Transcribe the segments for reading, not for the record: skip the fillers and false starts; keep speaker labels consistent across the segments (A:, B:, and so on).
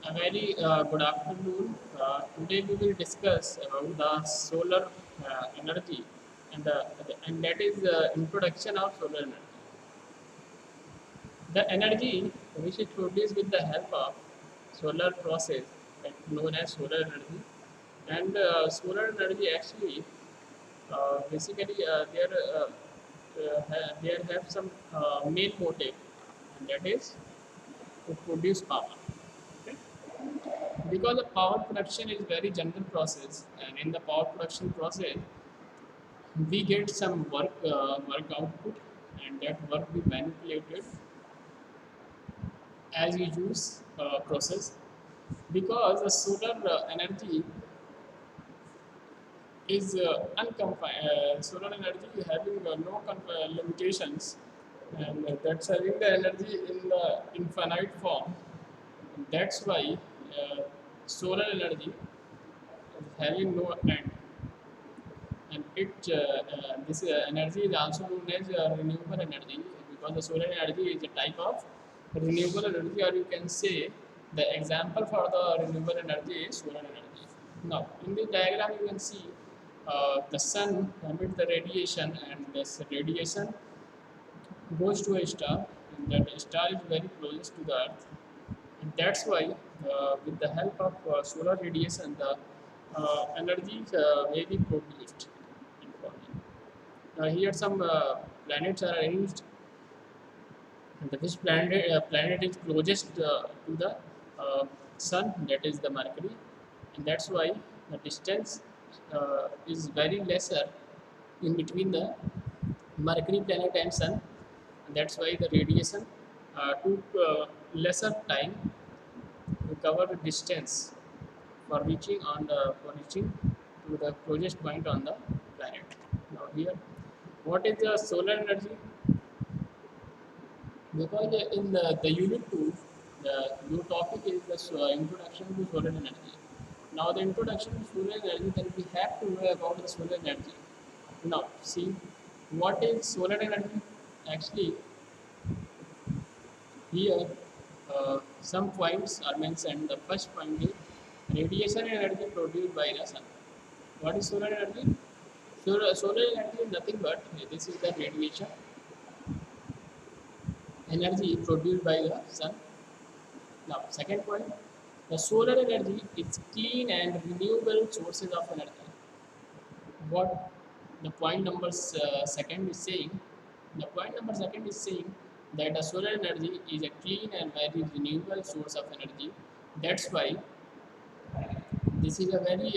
A: A very good afternoon. Today we will discuss about the solar energy and that is introduction of solar energy. The energy which is produced with the help of solar process known as solar energy and solar energy actually basically there have some main motive and that is to produce power. Okay? Because the power production is very general process and in the power production process we get some work output and that work we manipulated as we use process because the solar energy is solar energy having no limitations and that's having the energy in the infinite form. That's why solar energy is having no end. And this energy is also known as renewable energy because the solar energy is a type of renewable energy, or you can say the example for the renewable energy is solar energy. Now in this diagram you can see the sun emits the radiation and this radiation goes to a star and that star is very closest to the earth, and that's why with the help of solar radiation the energy may be produced in forming. Here some planets are arranged, and this planet is closest to the sun, that is the Mercury, and that's why the distance is very lesser in between the Mercury planet and sun, and that's why the radiation took lesser time to cover the distance for reaching to the closest point on the planet. Now here, what is the solar energy? Because in the unit 2, the new topic is the introduction to solar energy. Now the introduction to solar energy, then we have to know about the solar energy. Now see, what is solar energy? Actually, here some points are mentioned. The first point is radiation energy produced by the sun. What is solar energy? Solar energy is nothing but this is the radiation energy produced by the sun. Now, second point, the solar energy is clean and renewable sources of energy. What the point number second is saying, the point number second is saying that the solar energy is a clean and very renewable source of energy. That's why this is a very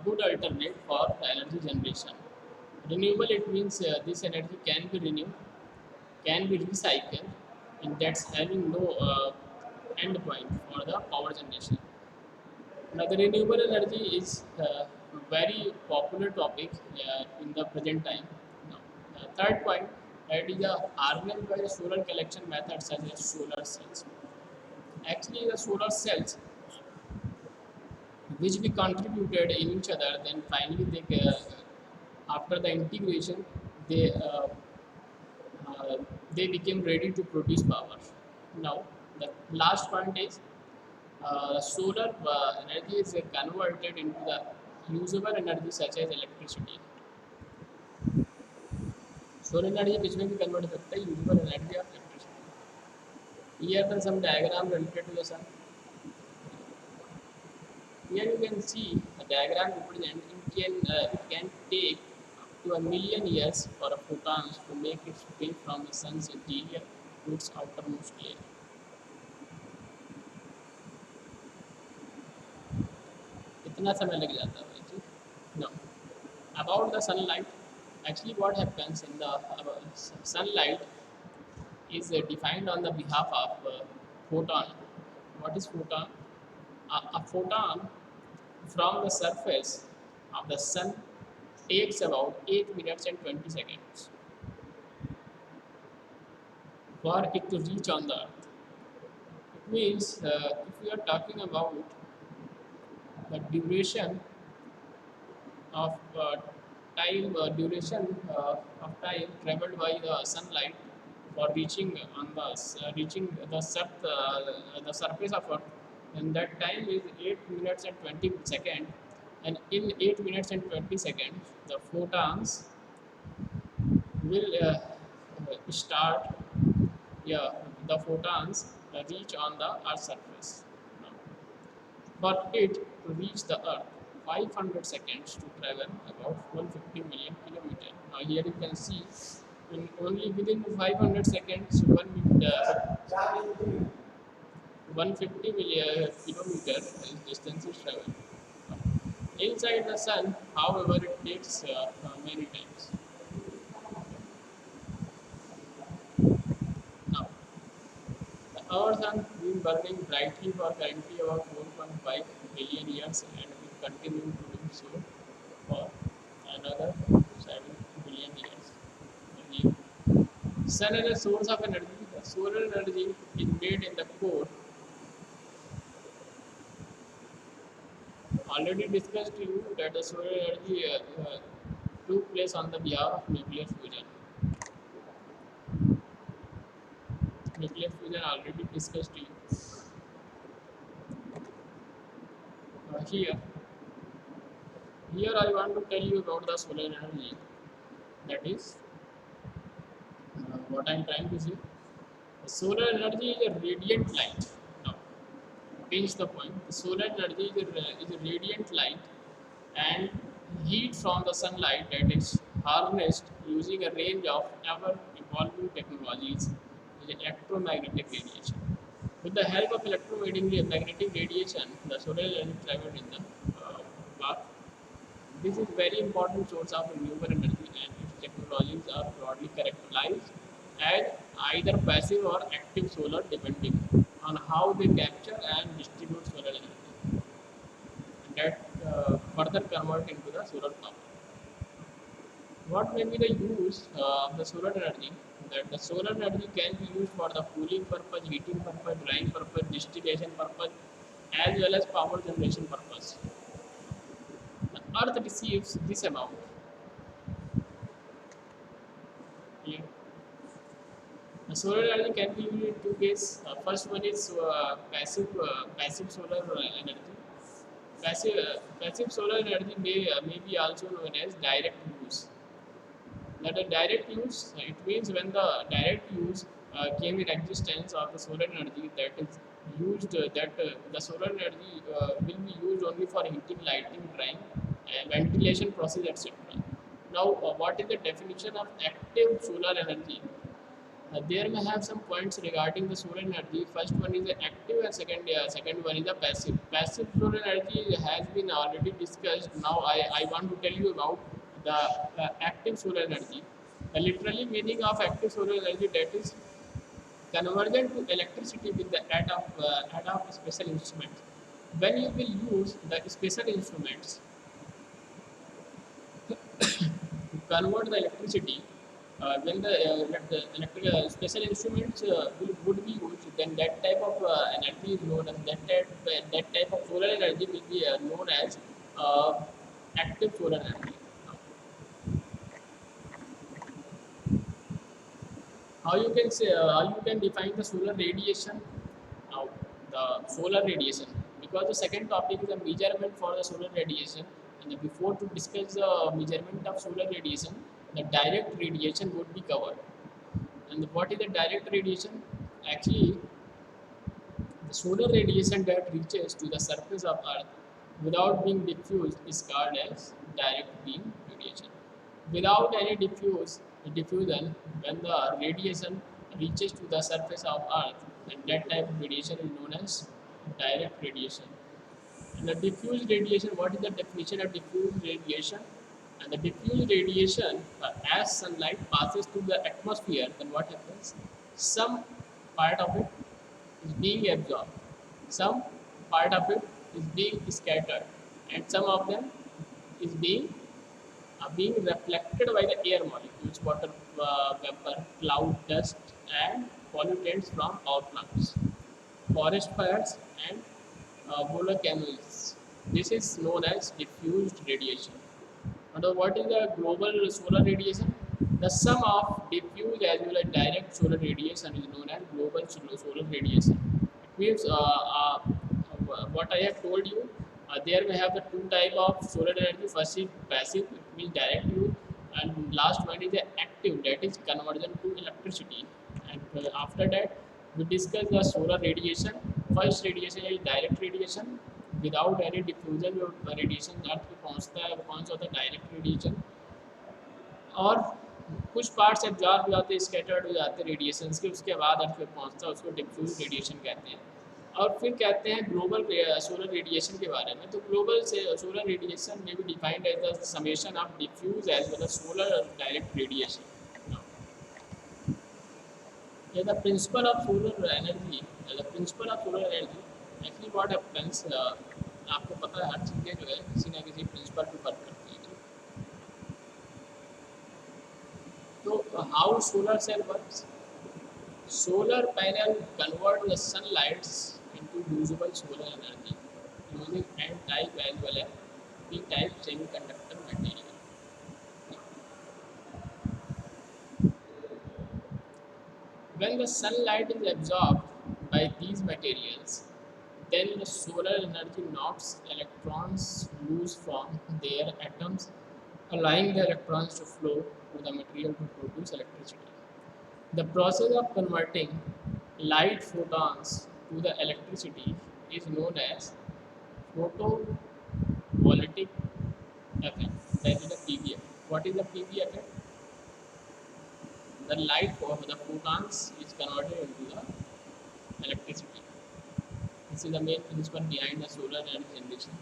A: good alternate for energy generation. Renewable, it means this energy can be renewed, can be recycled, and that's having no end point for the power generation. Now, the renewable energy is a very popular topic in the present time. Now, the third point, that is harnessed by the solar collection methods such as solar cells. Actually, the solar cells which we contributed in each other, then finally after the integration, they uh, uh, they became ready to produce power. Now, the last point is solar energy is converted into the usable energy such as electricity. Solar energy किसमें भी convert हो सकता है usable energy of electricity. Here are some diagram related to the sun. Here you can see a diagram represent it can take up to a million years for a photons to make its way from the sun's interior to its outermost layer. कितना समय लग जाता है भाई जी? No. About the sunlight, actually what happens in the sunlight is defined on the behalf of photon. What is photon? A photon from the surface of the sun takes about 8 minutes and 20 seconds for it to reach on the earth. It means if we are talking about the of uh, duration of time traveled by the sunlight for reaching the surface of Earth, and that time is 8 minutes and 20 seconds. And in 8 minutes and 20 seconds, the photons will start, yeah, the photons reach on the Earth's surface. Now, for it to reach the Earth, 500 seconds to travel about 150 million kilometers. Now here you can see, in only within 500 seconds, 150 million kilometer is distance is traveled. Inside the sun, however, it takes many times. Now, the Earth has been burning brightly for currently about 4.5 billion years and will continue to do so for another 7 billion years. The sun is a source of energy. The solar energy is made in the core. Already discussed to you that the solar energy took place on the behalf of nuclear fusion. Nuclear fusion already discussed to you. Here, I want to tell you about the solar energy. That is what I am trying to say. The solar energy is a radiant light. Now, change the point. The solar energy is a radiant light and heat from the sunlight that is harnessed using a range of ever evolving technologies, is electromagnetic radiation. With the help of electromagnetic radiation, the solar energy travels in the path. This is very important source of renewable energy and its technologies are broadly characterized as either passive or active solar depending on how they capture and distribute solar energy and that further convert into the solar power. What may be the use of the solar energy? That the solar energy can be used for the cooling purpose, heating purpose, drying purpose, distillation purpose, as well as power generation purpose. The Earth receives this amount. Yeah. The solar energy can be used in two ways. First one is passive solar energy. Passive solar energy may be also known as direct use. That the direct use, it means when the direct use came in existence of the solar energy that is used, the solar energy will be used only for heating, lighting, drying, ventilation process, etc. Now, what is the definition of active solar energy? There may have some points regarding the solar energy. First one is the active and second one is the passive. Passive solar energy has been already discussed. Now I want to tell you about the active solar energy. The literally meaning of active solar energy that is conversion to electricity with the aid of special instruments. When you will use the special instruments to convert the electricity, when the electric special instruments would be used, then that type of energy is known as that type of solar energy will be known as uh, active solar energy. How you can say how you can define the solar radiation? Now, the solar radiation, because the second topic is a measurement for the solar radiation, and before to discuss the measurement of solar radiation, the direct radiation would be covered. And what is the direct radiation? Actually, the solar radiation that reaches to the surface of Earth without being diffused is called as direct beam radiation. Without any diffusion, when the radiation reaches to the surface of Earth, and that type of radiation is known as direct radiation. And the diffuse radiation, what is the definition of diffuse radiation? And the diffuse radiation, as sunlight passes through the atmosphere, then what happens? Some part of it is being absorbed, some part of it is being scattered, and some of them is being reflected by the air molecules, water vapor, cloud dust, and pollutants from our plants, forest fires, and volcanoes. This is known as diffused radiation. And what is the global solar radiation? The sum of diffuse as well as direct solar radiation is known as global solar radiation. It means what I have told you, there we have the two type of solar energy. First is passive, it means direct use, and last one is the active, that is conversion to electricity. And after that, we discuss the solar radiation. First radiation is direct radiation, without any diffusion जो radiation अर्थ पे पहुंचता है, वो कौन सा होता है? Direct radiation. और कुछ पार्ट्स एब्जॉर्ब हो जाते हैं, स्कैटर्ड हो जाते हैं रेडिएशंस के, उसके बाद अर्थ पे पहुंचता है, उसको डिफ्यूज रेडिएशन कहते हैं। और फिर कहते हैं ग्लोबल सोलर रेडिएशन के बारे में। तो ग्लोबल सोलर रेडिएशन में भी defined as the summation of diffuse as well as solar direct radiation. The principle of solar energy, the principle of solar energy actually what happens, आपको पता है हर चीज़ें जो है किसी ना किसी प्रिंसिपल पे वर्क करती है। तो how solar cell works? Solar panel convert the sunlight into usable solar energy using N-type as well as P-type semiconductor material. When the sunlight is absorbed by these materials, then the solar energy knocks electrons loose from their atoms, allowing the electrons to flow to the material to produce electricity. The process of converting light photons to the electricity is known as photovoltaic effect, that is the PV effect. What is the PV effect? The light of the photons is converted into the electricity. This is the main principle behind the solar energy generation.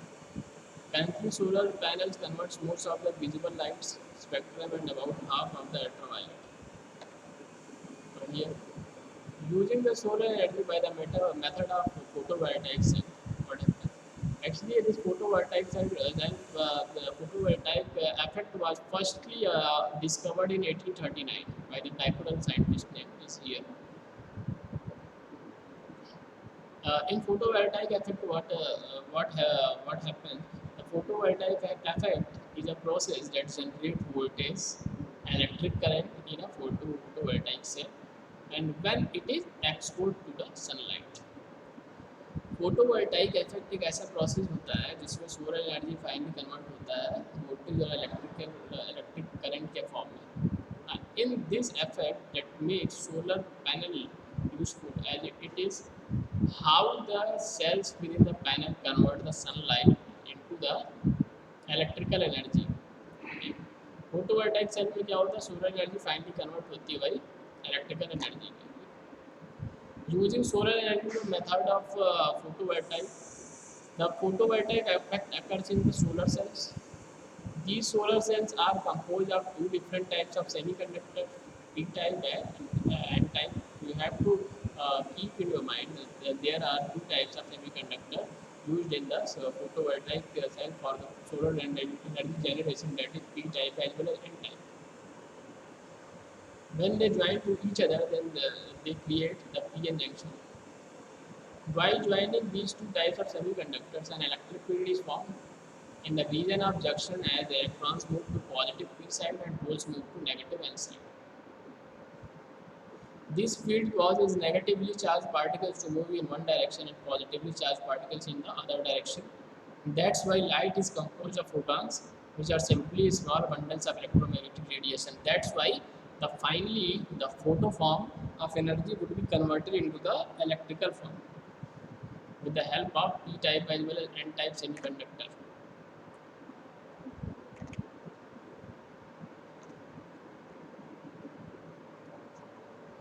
A: Currently, solar panels converts most of the visible light spectrum and about half of the ultraviolet. Here, using the solar energy by the method of photovoltaic cell, what happens? Actually, this photovoltaic cell, the photovoltaic effect was firstly discovered in 1839 by the Tychoton scientist name is here. In photovoltaic effect, what happens? The photovoltaic effect is a process that generates voltage, electric current in a photovoltaic cell, and when it is exposed to the sunlight. Photovoltaic effect एक ऐसा process होता है जिसमें solar energy finally convert होता है voltage और electric current के form में। In this effect that makes solar panel useful as it is how the cells within the panel convert the sunlight into the electrical energy. Photovoltaic cell में क्या होता है? Solar energy finally convert होती है भाई electrical energy में। Using solar energy method of photovoltaic, the photovoltaic effect occurs in the solar cells. These solar cells are composed of two different types of semiconductor, P-type and N-type. You have to keep in your mind that there are two types of semiconductor used in the photovoltaic cell for the solar energy generation, that is P-type as well as N-type. When they join to each other, then they create the p-n junction. While joining these two types of semiconductors, an electric field is formed in the region of junction as the electrons move to positive p side and holes move to negative n side. This field causes negatively charged particles to move in one direction and positively charged particles in the other direction. That's why light is composed of photons, which are simply small bundles of electromagnetic radiation. That's why finally the photo form of energy would be converted into the electrical form with the help of p-type as well as n-type semiconductor.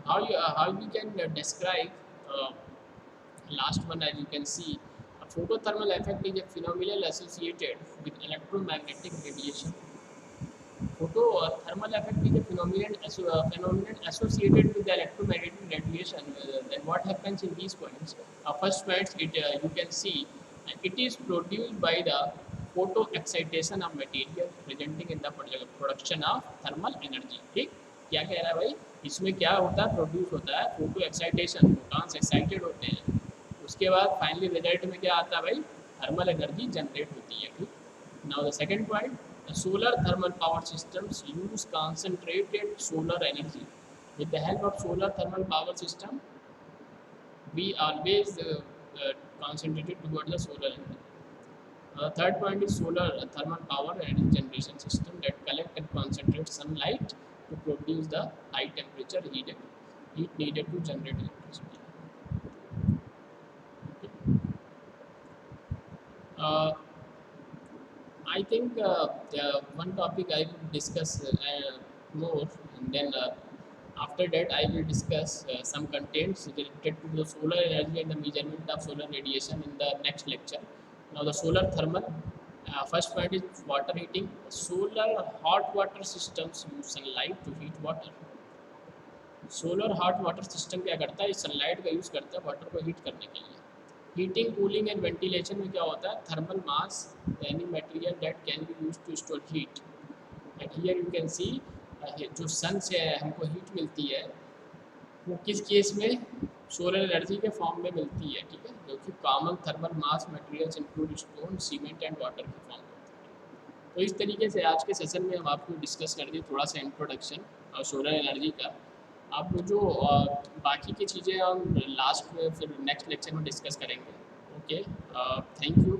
A: How we can describe last one, as you can see, a photothermal effect is a phenomenon associated with electromagnetic radiation. Photothermal effect is a phenomenon associated with the electromagnetic radiation. Then what happens in these points? First point, you can see it is produced by the photo excitation of material presenting in the production of thermal energy. ठीक, क्या कह रहा है भाई? इसमें क्या होता है? प्रोड्यूस होता है फोटो एक्साइटेशन, फोटॉन्स एक्साइटेड होते हैं, उसके बाद फाइनली रिजल्ट में क्या आता है भाई? थर्मल एनर्जी जनरेट होती है। ठीक, now the second point, the solar thermal power systems use concentrated solar energy. With the help of solar thermal power system, we always concentrated toward the solar energy. Third point is solar thermal power energy generation system that collect and concentrate sunlight to produce the high temperature heat needed to generate electricity. Uh, I think the one topic I will discuss more, and then after that I will discuss some contents related to the solar energy and the measurement of solar radiation in the next lecture. Now the solar thermal. First point is water heating. Solar hot water systems use sunlight to heat water. Solar hot water system क्या करता है, sunlight का use करता है water को heat करने के लिए. हीटिंग कूलिंग एंड वेंटिलेशन में क्या होता है, thermal mass any material that can be use to store heat. And here you can see जो सन से हमको हीट मिलती है वो किस केस में, सोलर एनर्जी के फॉर्म में मिलती है. ठीक है, जो कि common thermal mass materials include stone cement and water के फॉर्म में होती है. तो इस तरीके से आज के सेशन में हम आपको डिस्कस कर दिए थोड़ा सा इंट्रोडक्शन और सोलर एनर्जी का. आप जो बाकी की चीज़ें हम लास्ट में फिर नेक्स्ट लेक्चर में डिस्कस करेंगे. Okay, thank you.